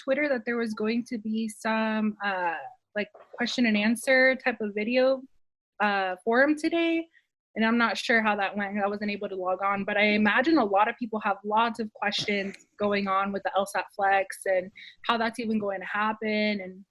Twitter that there was going to be some like question and answer type of video forum today. And I'm not sure how that went. I wasn't able to log on, but I imagine a lot of people have lots of questions going on with the LSAT-Flex and how that's even going to happen. And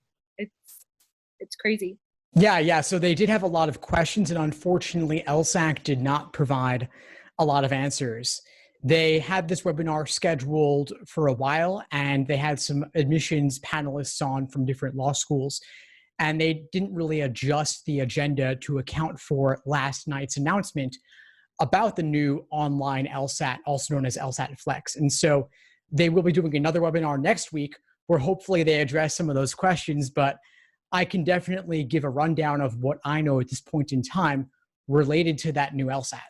it's crazy. Yeah. So they did have a lot of questions, and unfortunately, LSAC did not provide a lot of answers. They had this webinar scheduled for a while, and they had some admissions panelists on from different law schools, and they didn't really adjust the agenda to account for last night's announcement about the new online LSAT, also known as LSAT-Flex. And so they will be doing another webinar next week where hopefully they address some of those questions, but I can definitely give a rundown of what I know at this point in time related to that new LSAT.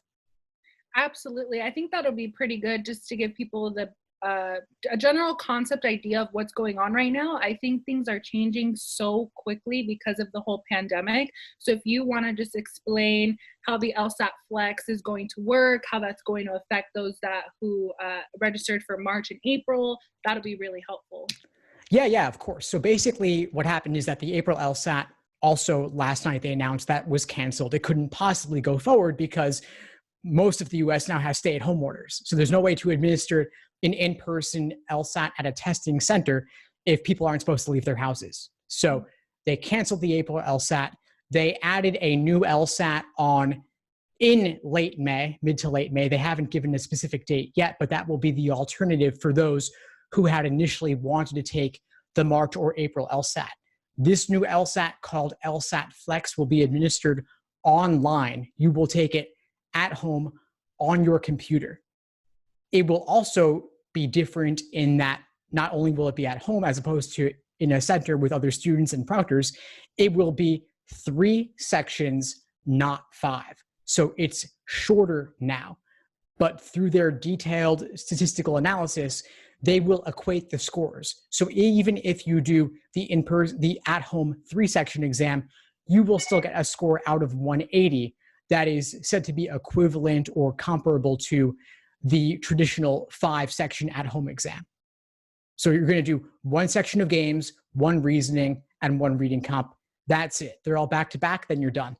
Absolutely. I think that'll be pretty good just to give people a general concept idea of what's going on right now. I think things are changing so quickly because of the whole pandemic. So if you want to just explain how the LSAT-Flex is going to work, how that's going to affect those who registered for March and April, that'll be really helpful. Yeah, of course. So basically what happened is that the April LSAT, also last night they announced that was canceled. It couldn't possibly go forward because most of the US now has stay-at-home orders. So there's no way to administer an in-person LSAT at a testing center if people aren't supposed to leave their houses. So they canceled the April LSAT. They added a new LSAT in late May, mid to late May. They haven't given a specific date yet, but that will be the alternative for those who had initially wanted to take the March or April LSAT. This new LSAT called LSAT-Flex will be administered online. You will take it at home on your computer. It will also be different in that not only will it be at home as opposed to in a center with other students and proctors, it will be 3 sections, not 5. So it's shorter now. But through their detailed statistical analysis, they will equate the scores. So even if you do the at-home 3-section exam, you will still get a score out of 180 that is said to be equivalent or comparable to the traditional 5-section at-home exam. So you're going to do 1 section of games, 1 reasoning, and 1 reading comp. That's it. They're all back-to-back, then you're done.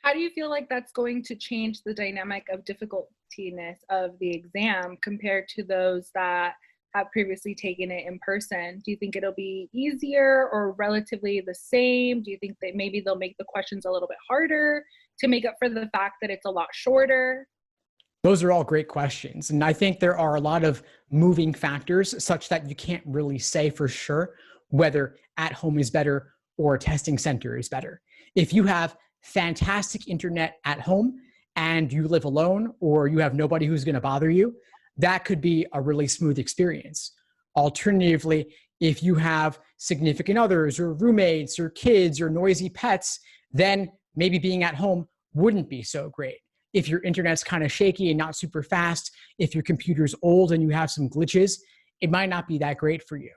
How do you feel like that's going to change the dynamic of difficultiness of the exam compared to those that have previously taken it in person? Do you think it'll be easier or relatively the same? Do you think that maybe they'll make the questions a little bit harder to make up for the fact that it's a lot shorter? Those are all great questions. And I think there are a lot of moving factors such that you can't really say for sure whether at home is better or a testing center is better. If you have fantastic internet at home and you live alone or you have nobody who's going to bother you, that could be a really smooth experience. Alternatively, if you have significant others or roommates or kids or noisy pets, then maybe being at home wouldn't be so great. If your internet's kind of shaky and not super fast, if your computer's old and you have some glitches, it might not be that great for you.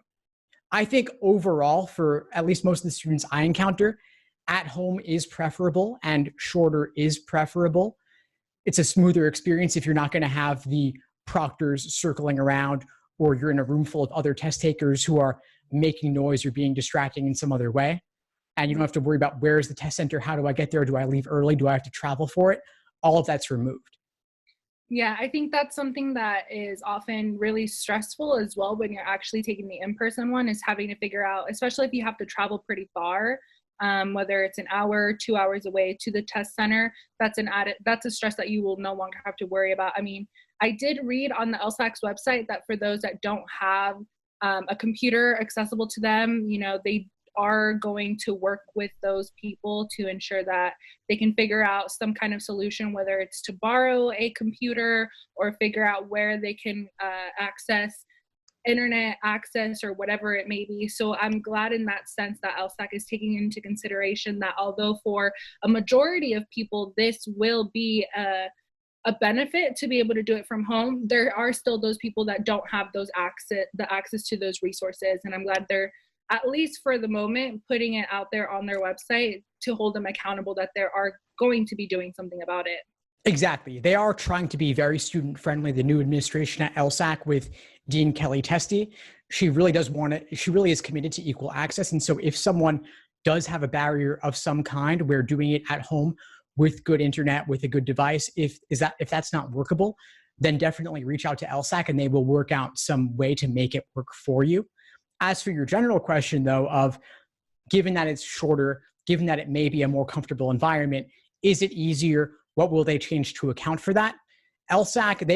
I think overall, for at least most of the students I encounter, at home is preferable and shorter is preferable. It's a smoother experience if you're not going to have the proctors circling around or you're in a room full of other test takers who are making noise or being distracting in some other way. And you don't have to worry about where's the test center, how do I get there, do I leave early, do I have to travel for it? All of that's removed. Yeah, I think that's something that is often really stressful as well when you're actually taking the in-person one, is having to figure out, especially if you have to travel pretty far, whether it's an hour, 2 hours away to the test center, that's a stress that you will no longer have to worry about. I mean, I did read on the LSAC's website that for those that don't have a computer accessible to them, they are going to work with those people to ensure that they can figure out some kind of solution, whether it's to borrow a computer or figure out where they can access internet access or whatever it may be. So I'm glad in that sense that LSAC is taking into consideration that although for a majority of people this will be a benefit to be able to do it from home, there are still those people that don't have the access to those resources. And I'm glad they're, at least for the moment, putting it out there on their website to hold them accountable that they are going to be doing something about it. Exactly. They are trying to be very student friendly. The new administration at LSAC with Dean Kelly Testy, she really does want it. She really is committed to equal access. And so if someone does have a barrier of some kind, where doing it at home with good internet, with a good device, if that's not workable, then definitely reach out to LSAC and they will work out some way to make it work for you. As for your general question, though, of given that it's shorter, given that it may be a more comfortable environment, is it easier? What will they change to account for that? LSAC,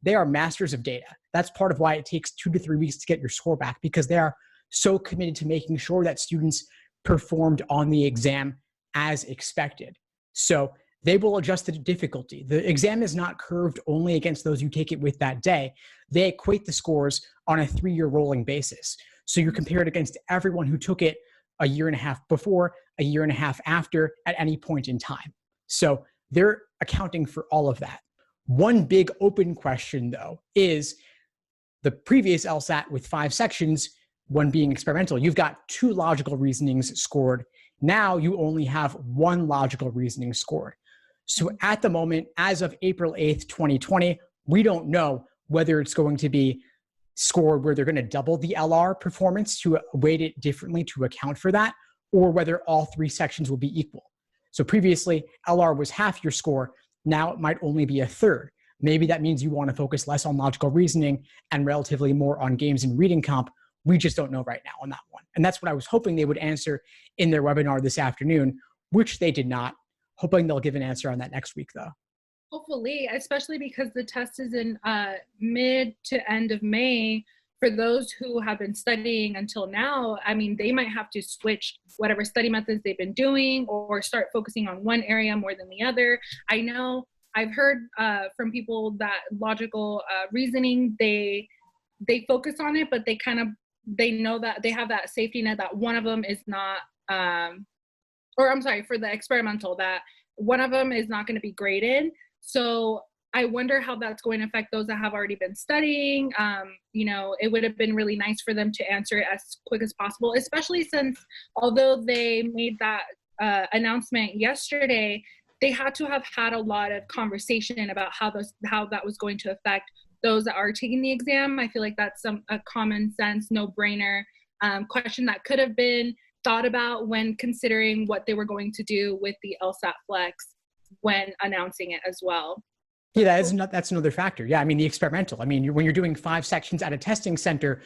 they are masters of data. That's part of why it takes 2 to 3 weeks to get your score back, because they are so committed to making sure that students performed on the exam as expected. So they will adjust the difficulty. The exam is not curved only against those who take it with that day. They equate the scores on a 3-year rolling basis. So you're compared against everyone who took it a year and a half before, a year and a half after, at any point in time. So they're accounting for all of that. One big open question, though, is the previous LSAT with 5 sections, one being experimental. You've got 2 logical reasonings scored. Now you only have 1 logical reasoning scored. So at the moment, as of April 8th, 2020, we don't know whether it's going to be scored where they're going to double the LR performance to weight it differently to account for that, or whether all 3 sections will be equal. So previously, LR was half your score. Now it might only be a third. Maybe that means you want to focus less on logical reasoning and relatively more on games and reading comp. We just don't know right now on that one. And that's what I was hoping they would answer in their webinar this afternoon, which they did not. Hoping they'll give an answer on that next week, though. Hopefully, especially because the test is in mid to end of May. For those who have been studying until now, I mean, they might have to switch whatever study methods they've been doing or start focusing on one area more than the other. I know I've heard from people that logical reasoning, they focus on it, but they know that they have that safety net that one of them is not, for the experimental, that one of them is not going to be graded. So I wonder how that's going to affect those that have already been studying. It would have been really nice for them to answer it as quick as possible, especially since although they made that announcement yesterday, they had to have had a lot of conversation about how that was going to affect those that are taking the exam. I feel like that's a common sense, no-brainer question that could have been thought about when considering what they were going to do with the LSAT-Flex when announcing it as well. Yeah, that's another factor. Yeah, I mean, the experimental. I mean, when you're doing 5 sections at a testing center,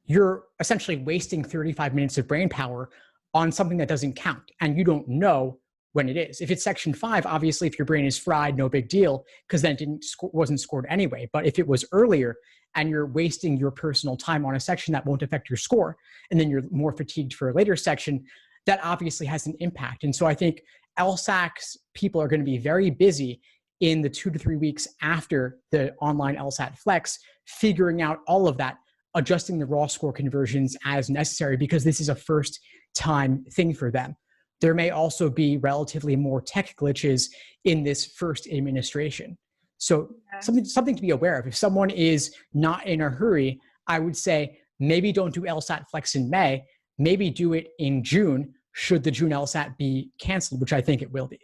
you're essentially wasting 35 minutes of brain power on something that doesn't count, and you don't know when it is. If it's section 5, obviously, if your brain is fried, no big deal, because then it wasn't scored anyway. But if it was earlier and you're wasting your personal time on a section that won't affect your score, and then you're more fatigued for a later section, that obviously has an impact. And so I think LSAC's people are going to be very busy in the 2 to 3 weeks after the online LSAT-Flex, figuring out all of that, adjusting the raw score conversions as necessary, because this is a first-time thing for them. There may also be relatively more tech glitches in this first administration. So something to be aware of. If someone is not in a hurry, I would say maybe don't do LSAT-Flex in May, maybe do it in June, should the June LSAT be canceled, which I think it will be.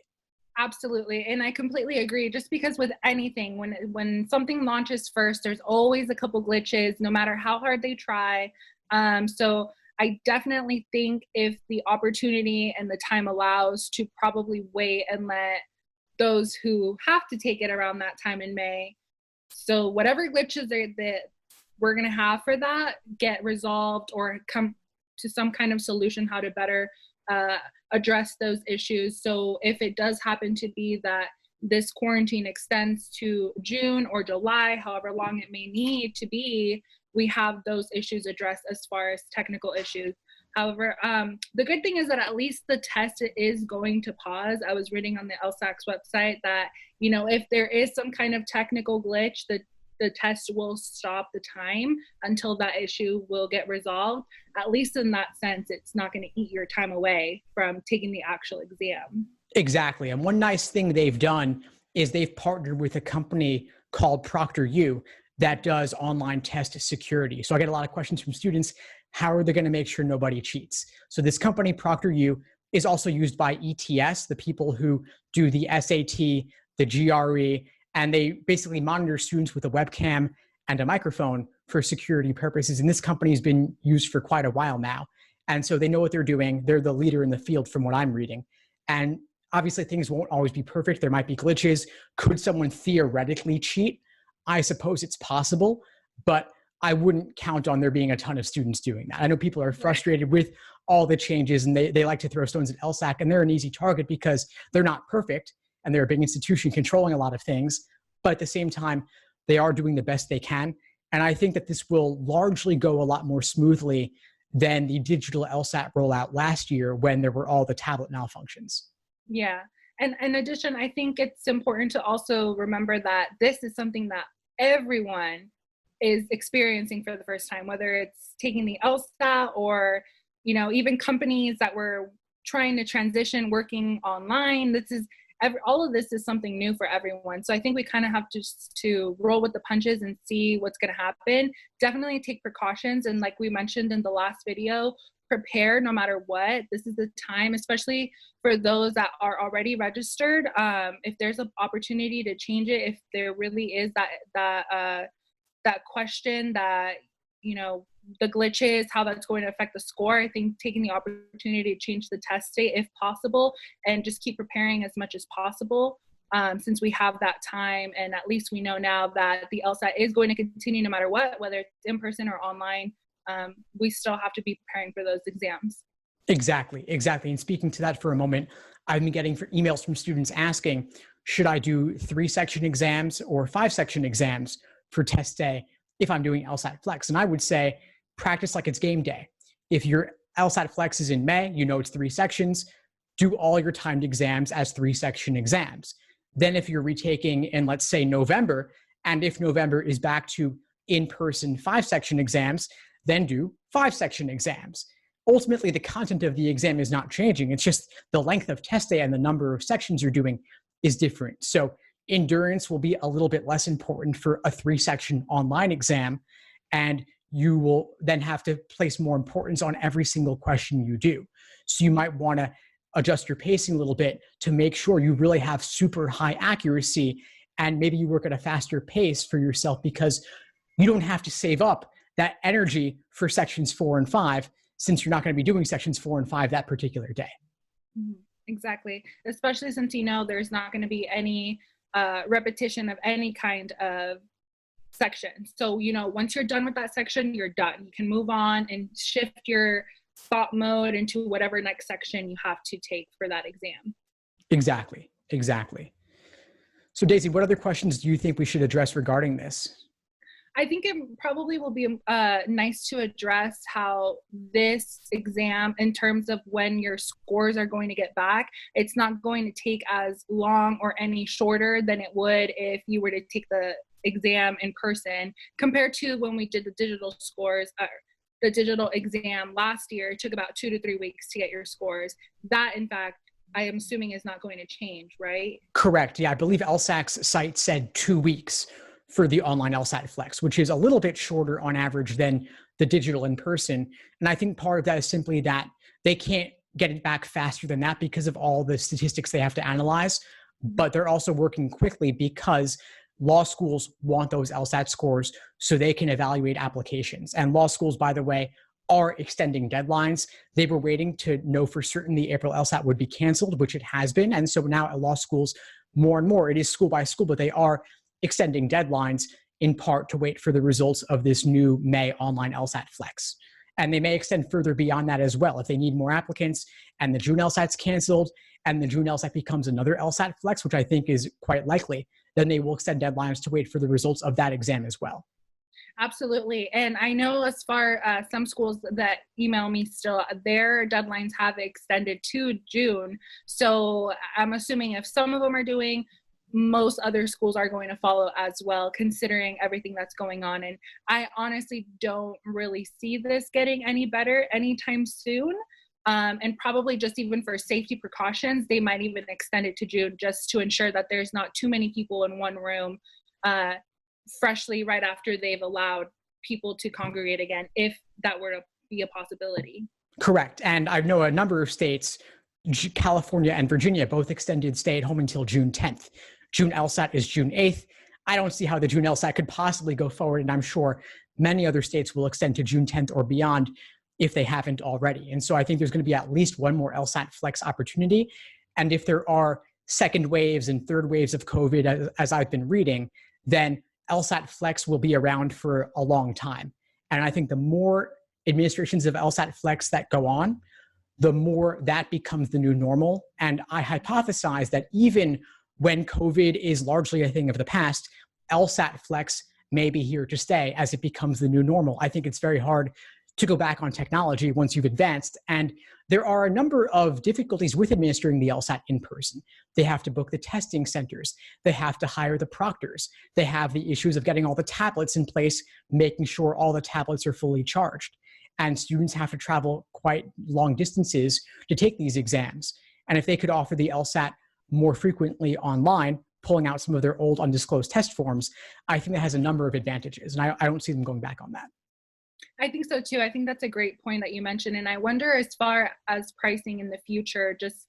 Absolutely. And I completely agree. Just because with anything, when something launches first, there's always a couple glitches, no matter how hard they try. So I definitely think if the opportunity and the time allows, to probably wait and let those who have to take it around that time in May, so whatever glitches that we're going to have for that, get resolved or come to some kind of solution how to better address those issues. So if it does happen to be that this quarantine extends to June or July, however long it may need to be, we have those issues addressed as far as technical issues. However, the good thing is that at least the test is going to pause. I was reading on the LSAC's website that, if there is some kind of technical glitch, the test will stop the time until that issue will get resolved. At least in that sense, it's not going to eat your time away from taking the actual exam. Exactly. And one nice thing they've done is they've partnered with a company called Proctoring that does online test security. So I get a lot of questions from students. How are they going to make sure nobody cheats? So this company, Proctoring, is also used by ETS, the people who do the SAT, the GRE, and they basically monitor students with a webcam and a microphone for security purposes. And this company has been used for quite a while now. And so they know what they're doing. They're the leader in the field from what I'm reading. And obviously things won't always be perfect. There might be glitches. Could someone theoretically cheat? I suppose it's possible, but I wouldn't count on there being a ton of students doing that. I know people are frustrated with all the changes and they like to throw stones at LSAC, and they're an easy target because they're not perfect and they're a big institution controlling a lot of things. But at the same time, they are doing the best they can. And I think that this will largely go a lot more smoothly than the digital LSAT rollout last year when there were all the tablet malfunctions. Yeah. And in addition, I think it's important to also remember that this is something that everyone is experiencing for the first time, whether it's taking the LSAT or, even companies that were trying to transition working online. All of this is something new for everyone. So I think we kind of have to roll with the punches and see what's going to happen. Definitely take precautions. And like we mentioned in the last video, prepare no matter what. This is the time, especially for those that are already registered. If there's an opportunity to change it, if there really is that question that, the glitches, how that's going to affect the score, I think taking the opportunity to change the test date if possible, and just keep preparing as much as possible, since we have that time. And at least we know now that the LSAT is going to continue no matter what, whether it's in person or online. We still have to be preparing for those exams. Exactly. And speaking to that for a moment, I've been getting emails from students asking, should I do 3-section exams or 5-section exams for test day if I'm doing LSAT-Flex? And I would say practice like it's game day. If your LSAT-Flex is in May, it's 3 sections, do all your timed exams as 3-section exams. Then if you're retaking in, let's say, November, and if November is back to in-person 5-section exams, then do 5-section exams. Ultimately, the content of the exam is not changing. It's just the length of test day and the number of sections you're doing is different. So endurance will be a little bit less important for a 3-section online exam, and you will then have to place more importance on every single question you do. So you might want to adjust your pacing a little bit to make sure you really have super high accuracy, and maybe you work at a faster pace for yourself because you don't have to save up that energy for sections 4 and 5, since you're not going to be doing sections 4 and 5 that particular day. Exactly. Especially since, there's not going to be any repetition of any kind of section. So, once you're done with that section, you're done. You can move on and shift your thought mode into whatever next section you have to take for that exam. Exactly. So Daisy, what other questions do you think we should address regarding this? I think it probably will be nice to address how this exam, in terms of when your scores are going to get back, it's not going to take as long or any shorter than it would if you were to take the exam in person, compared to when we did the digital scores, the digital exam last year. It took about 2 to 3 weeks to get your scores. That, in fact, I am assuming is not going to change, right? Correct. Yeah, I believe LSAC's site said 2 weeks for the online LSAT-Flex, which is a little bit shorter on average than the digital in person. And I think part of that is simply that they can't get it back faster than that because of all the statistics they have to analyze. But they're also working quickly because law schools want those LSAT scores so they can evaluate applications. And law schools, by the way, are extending deadlines. They were waiting to know for certain the April LSAT would be canceled, which it has been. And so now at law schools, more and more, it is school by school, but they are extending deadlines in part to wait for the results of this new May online LSAT-Flex. And they may extend further beyond that as well. If they need more applicants and the June LSAT's canceled and the June LSAT becomes another LSAT-Flex, which I think is quite likely, then they will extend deadlines to wait for the results of that exam as well. Absolutely. And I know as far some schools that email me still, their deadlines have extended to June. So I'm assuming if some of them are doing, most other schools are going to follow as well, considering everything that's going on. And I honestly don't really see this getting any better anytime soon. And probably just even for safety precautions, they might even extend it to June just to ensure that there's not too many people in one room freshly right after they've allowed people to congregate again, if that were to be a possibility. Correct. And I know a number of states, California and Virginia, both extended stay at home until June 10th. June LSAT is June 8th. I don't see how the June LSAT could possibly go forward. And I'm sure many other states will extend to June 10th or beyond if they haven't already. And so I think there's going to be at least one more LSAT-Flex opportunity. And if there are second waves and third waves of COVID, as I've been reading, then LSAT-Flex will be around for a long time. And I think the more administrations of LSAT-Flex that go on, the more that becomes the new normal. And I hypothesize that even when COVID is largely a thing of the past, LSAT-Flex may be here to stay as it becomes the new normal. I think it's very hard to go back on technology once you've advanced. And there are a number of difficulties with administering the LSAT in person. They have to book the testing centers. They have to hire the proctors. They have the issues of getting all the tablets in place, making sure all the tablets are fully charged. And students have to travel quite long distances to take these exams. And if they could offer the LSAT more frequently online, pulling out some of their old undisclosed test forms, I think that has a number of advantages. And I don't see them going back on that. I think so too. I think that's a great point that you mentioned. And I wonder, as far as pricing in the future, just,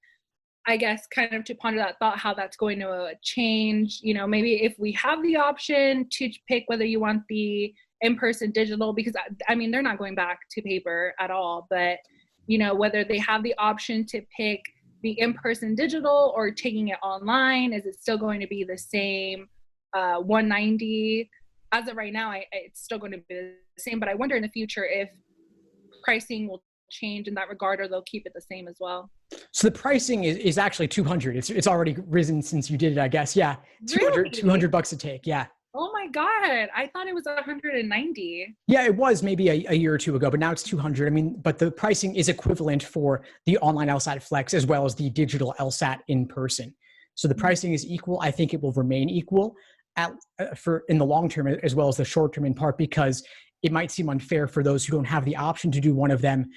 I guess, kind of to ponder that thought, how that's going to change. You know, maybe if we have the option to pick whether you want the in-person digital, because I mean, they're not going back to paper at all, but, you know, whether they have the option to pick the in-person digital or taking it online, is it still going to be the same $190? As of right now, it's still going to be the same, but I wonder in the future if pricing will change in that regard, or they'll keep it the same as well. So the pricing is actually $200. It's already risen since you did it, I guess. Yeah, Really? $200 a take. Yeah. Oh my God, I thought it was 190. Yeah, it was maybe a year or two ago, but now it's 200. I mean, but the pricing is equivalent for the online LSAT-Flex as well as the digital LSAT in person. So the pricing is equal. I think it will remain equal in the long term as well as the short term, in part because it might seem unfair for those who don't have the option to do one of them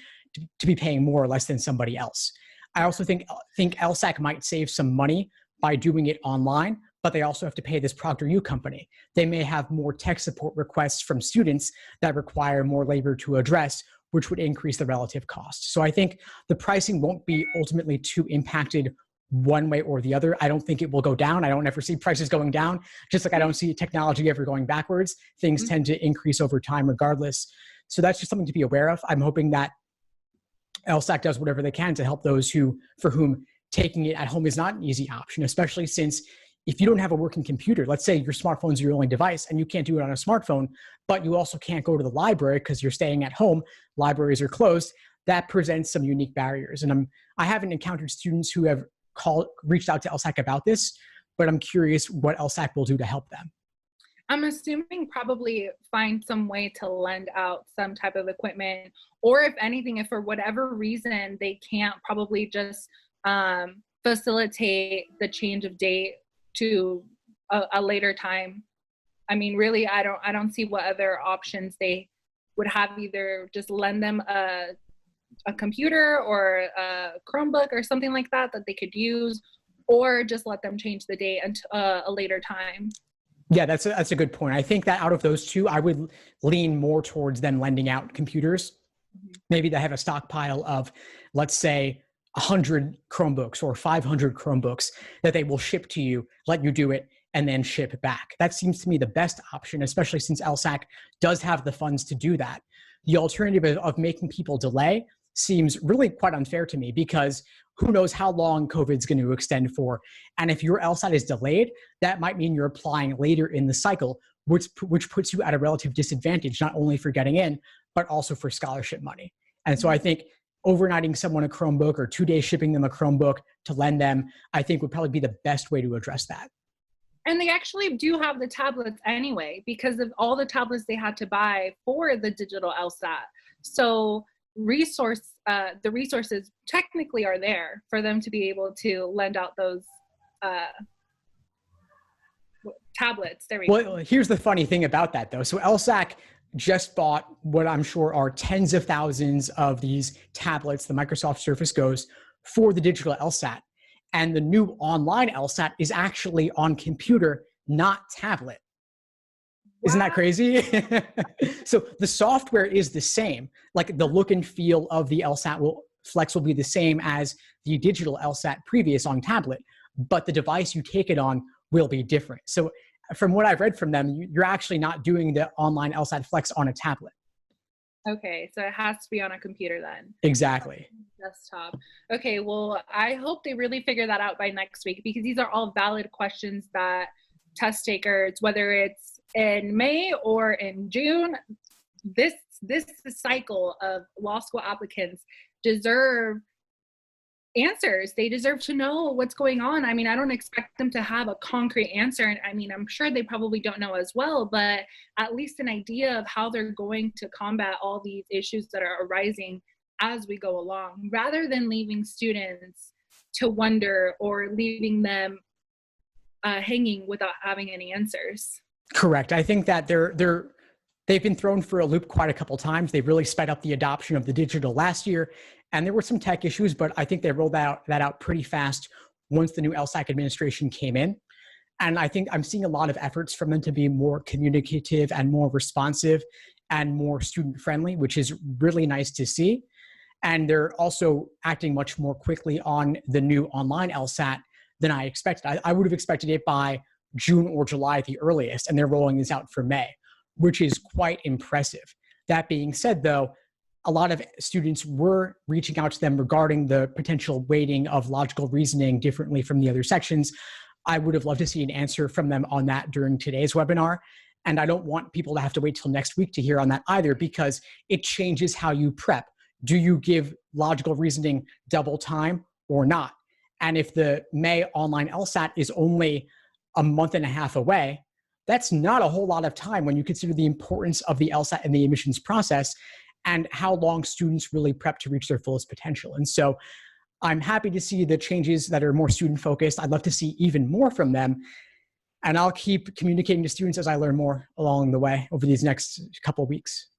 to be paying more or less than somebody else. I also think LSAC might save some money by doing it online, but they also have to pay this ProctorU company. They may have more tech support requests from students that require more labor to address, which would increase the relative cost. So I think the pricing won't be ultimately too impacted one way or the other. I don't think it will go down. I don't ever see prices going down, just like I don't see technology ever going backwards. Things tend to increase over time regardless. So that's just something to be aware of. I'm hoping that LSAC does whatever they can to help those for whom taking it at home is not an easy option, especially since if you don't have a working computer, let's say your smartphone's your only device and you can't do it on a smartphone, but you also can't go to the library because you're staying at home, libraries are closed, that presents some unique barriers. And I haven't encountered students who have reached out to LSAC about this, but I'm curious what LSAC will do to help them. I'm assuming probably find some way to lend out some type of equipment, or if anything, if for whatever reason they can't probably just facilitate the change of date to a later time. I mean, really, I don't see what other options they would have. Either just lend them a computer or a Chromebook or something like that they could use, or just let them change the date until a later time. Yeah, that's a good point. I think that out of those two, I would lean more towards them lending out computers. Maybe they have a stockpile of, let's say, 100 Chromebooks or 500 Chromebooks that they will ship to you, let you do it, and then ship back. That seems to me the best option, especially since LSAC does have the funds to do that. The alternative of making people delay seems really quite unfair to me, because who knows how long COVID's going to extend for. And if your LSAT is delayed, that might mean you're applying later in the cycle, which puts you at a relative disadvantage, not only for getting in, but also for scholarship money. And so I think overnighting someone a Chromebook or 2 days shipping them a Chromebook to lend them, I think would probably be the best way to address that. And they actually do have the tablets anyway, because of all the tablets they had to buy for the digital LSAT. So the resources technically are there for them to be able to lend out those tablets. There we go. Well, here's the funny thing about that, though. So LSAC just bought what I'm sure are tens of thousands of these tablets, the Microsoft Surface Go's, for the digital LSAT. And the new online LSAT is actually on computer, not tablet. Isn't that crazy? So the software is the same. Like the look and feel of the LSAT-Flex will be the same as the digital LSAT previous on tablet, but the device you take it on will be different. So from what I've read from them, you're actually not doing the online LSAT-Flex on a tablet. Okay, so it has to be on a computer then. Exactly. Desktop. Okay, well, I hope they really figure that out by next week, because these are all valid questions that test takers, whether it's in May or in June, this cycle of law school applicants deserve answers. They deserve to know what's going on. I mean, I don't expect them to have a concrete answer. And I mean, I'm sure they probably don't know as well, but at least an idea of how they're going to combat all these issues that are arising as we go along, rather than leaving students to wonder or leaving them hanging without having any answers. Correct. I think that they've been thrown for a loop quite a couple times. They've really sped up the adoption of the digital last year, and there were some tech issues, but I think they rolled that out pretty fast once the new LSAC administration came in. And I think I'm seeing a lot of efforts from them to be more communicative and more responsive and more student-friendly, which is really nice to see. And they're also acting much more quickly on the new online LSAT than I expected. I would have expected it by June or July at the earliest, and they're rolling this out for May, which is quite impressive. That being said, though, a lot of students were reaching out to them regarding the potential weighting of logical reasoning differently from the other sections. I would have loved to see an answer from them on that during today's webinar. And I don't want people to have to wait till next week to hear on that either, because it changes how you prep. Do you give logical reasoning double time or not? And if the May online LSAT is only a month and a half away, that's not a whole lot of time when you consider the importance of the LSAT and the admissions process and how long students really prep to reach their fullest potential. And so I'm happy to see the changes that are more student focused. I'd love to see even more from them. And I'll keep communicating to students as I learn more along the way over these next couple of weeks.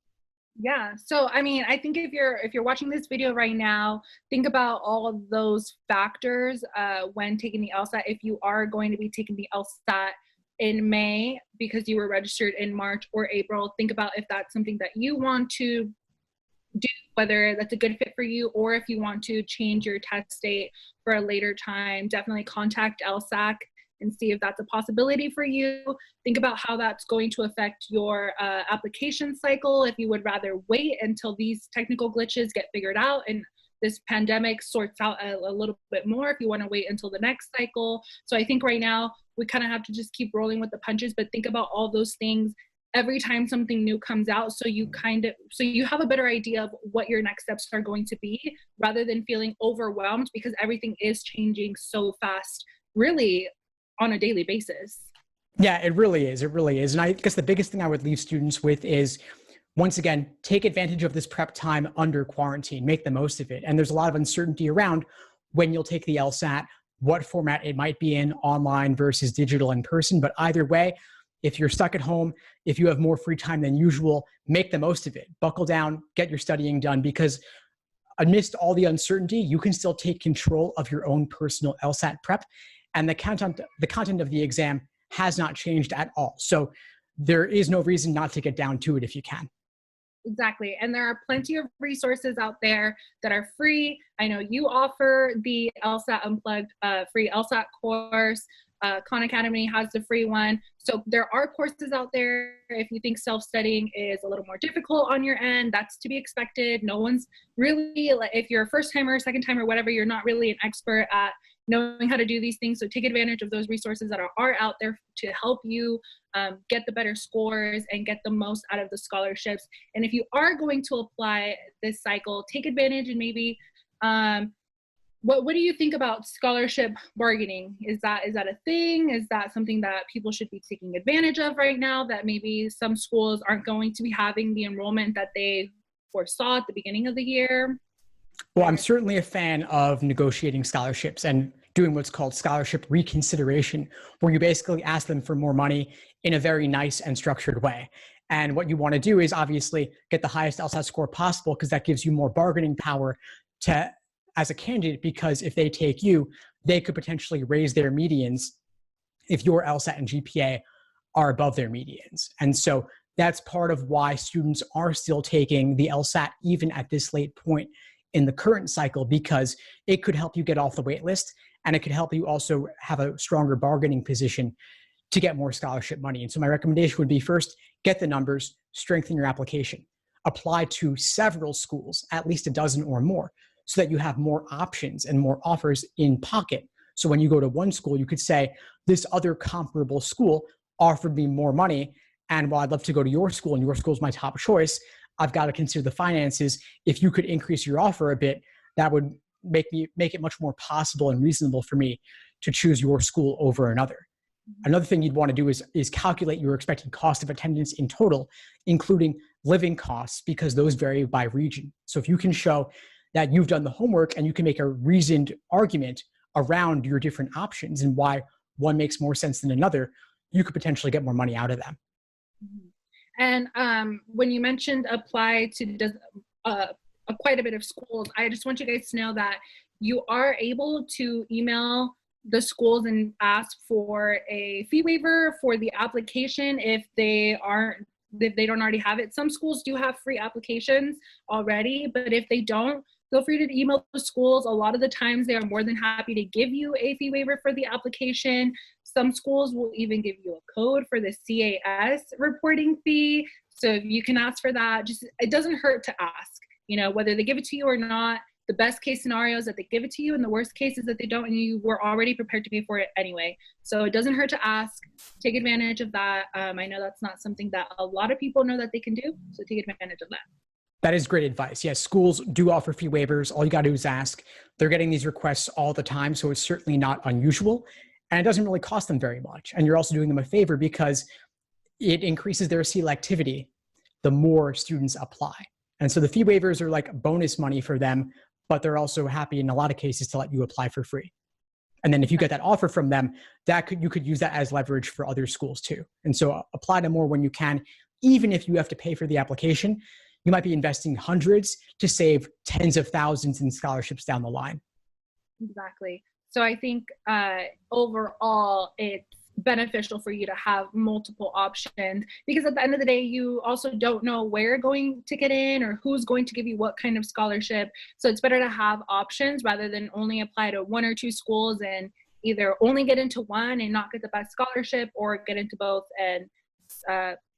Yeah. So, I mean, I think if you're watching this video right now, think about all of those factors when taking the LSAT. If you are going to be taking the LSAT in May because you were registered in March or April, think about if that's something that you want to do, whether that's a good fit for you, or if you want to change your test date for a later time. Definitely contact LSAC and see if that's a possibility for you. Think about how that's going to affect your application cycle, if you would rather wait until these technical glitches get figured out and this pandemic sorts out a little bit more, if you want to wait until the next cycle. So I think right now we kind of have to just keep rolling with the punches, but think about all those things every time something new comes out, so you have a better idea of what your next steps are going to be, rather than feeling overwhelmed, because everything is changing so fast, really on a daily basis. Yeah, it really is. It really is. And I guess the biggest thing I would leave students with is, once again, take advantage of this prep time under quarantine, make the most of it. And there's a lot of uncertainty around when you'll take the LSAT, what format it might be in, online versus digital in person. But either way, if you're stuck at home, if you have more free time than usual, make the most of it. Buckle down, get your studying done, because amidst all the uncertainty, you can still take control of your own personal LSAT prep. And the content of the exam has not changed at all. So there is no reason not to get down to it if you can. Exactly. And there are plenty of resources out there that are free. I know you offer the LSAT Unplugged free LSAT course. Khan Academy has the free one. So there are courses out there. If you think self-studying is a little more difficult on your end, that's to be expected. No one's really, if you're a first timer, second timer, whatever, you're not really an expert at knowing how to do these things. So take advantage of those resources that are out there to help you get the better scores and get the most out of the scholarships. And if you are going to apply this cycle, take advantage and maybe what do you think about scholarship bargaining? Is that a thing? Is that something that people should be taking advantage of right now, that maybe some schools aren't going to be having the enrollment that they foresaw at the beginning of the year? Well, I'm certainly a fan of negotiating scholarships and doing what's called scholarship reconsideration, where you basically ask them for more money in a very nice and structured way. And what you want to do is obviously get the highest LSAT score possible, because that gives you more bargaining power as a candidate, because if they take you, they could potentially raise their medians if your LSAT and GPA are above their medians. And so that's part of why students are still taking the LSAT even at this late point in the current cycle, because it could help you get off the wait list, and it could help you also have a stronger bargaining position to get more scholarship money. And so my recommendation would be, first, get the numbers, strengthen your application, apply to several schools, at least a dozen or more, so that you have more options and more offers in pocket. So when you go to one school, you could say, this other comparable school offered me more money, and while I'd love to go to your school and your school is my top choice, I've got to consider the finances. If you could increase your offer a bit, that would make it much more possible and reasonable for me to choose your school over another. Another thing you'd want to do is calculate your expected cost of attendance in total, including living costs, because those vary by region. So if you can show that you've done the homework and you can make a reasoned argument around your different options and why one makes more sense than another, you could potentially get more money out of them. And when you mentioned apply to quite a bit of schools, I just want you guys to know that you are able to email the schools and ask for a fee waiver for the application if they don't already have it. Some schools do have free applications already, but if they don't, feel free to email the schools. A lot of the times they are more than happy to give you a fee waiver for the application. Some schools will even give you a code for the CAS reporting fee. So if you can ask for that, it doesn't hurt to ask, whether they give it to you or not. The best case scenario is that they give it to you, and the worst case is that they don't, and you were already prepared to pay for it anyway. So it doesn't hurt to ask. Take advantage of that. I know that's not something that a lot of people know that they can do, so take advantage of that. That is great advice. Yes, schools do offer fee waivers. All you got to do is ask. They're getting these requests all the time, so it's certainly not unusual, and it doesn't really cost them very much. And you're also doing them a favor because it increases their selectivity the more students apply. And so the fee waivers are like bonus money for them, but they're also happy in a lot of cases to let you apply for free. And then if you get that offer from them, you could use that as leverage for other schools too. And so apply to more when you can. Even if you have to pay for the application, you might be investing hundreds to save tens of thousands in scholarships down the line. Exactly. So I think overall, it's beneficial for you to have multiple options, because at the end of the day, you also don't know where you're going to get in or who's going to give you what kind of scholarship. So it's better to have options rather than only apply to one or two schools and either only get into one and not get the best scholarship, or get into both and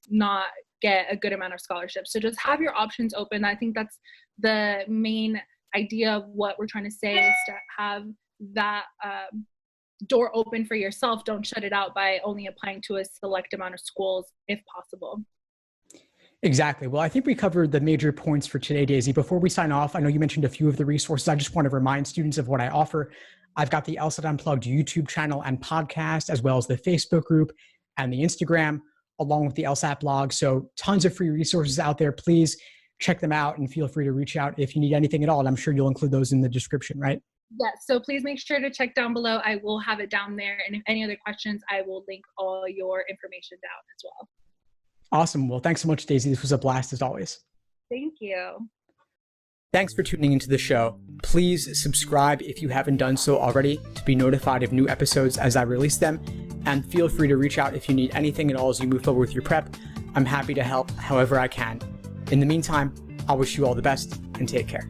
not get a good amount of scholarships. So just have your options open. I think that's the main idea of what we're trying to say, is to have that door open for yourself. Don't shut it out by only applying to a select amount of schools if possible. Exactly. Well, I think we covered the major points for today, Daisy. Before we sign off, I know you mentioned a few of the resources. I just want to remind students of what I offer. I've got the LSAT Unplugged YouTube channel and podcast, as well as the Facebook group and the Instagram, along with the LSAT blog. So tons of free resources out there. Please check them out and feel free to reach out if you need anything at all. And I'm sure you'll include those in the description, right? Yes, so please make sure to check down below. I will have it down there. And if any other questions, I will link all your information down as well. Awesome. Well, thanks so much, Daisy. This was a blast as always. Thank you. Thanks for tuning into the show. Please subscribe if you haven't done so already to be notified of new episodes as I release them. And feel free to reach out if you need anything at all as you move forward with your prep. I'm happy to help however I can. In the meantime, I'll wish you all the best and take care.